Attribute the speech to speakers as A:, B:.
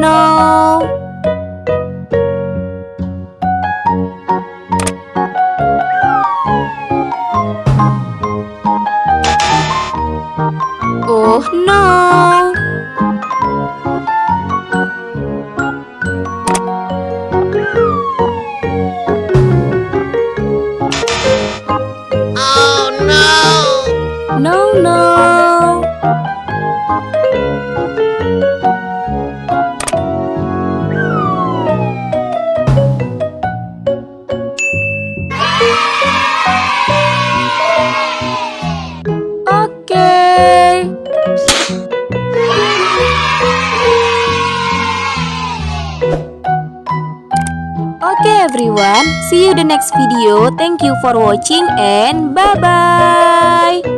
A: no. Oh no. No, no. Okay. Okay everyone, see you the next video. Thank you for watching and bye-bye.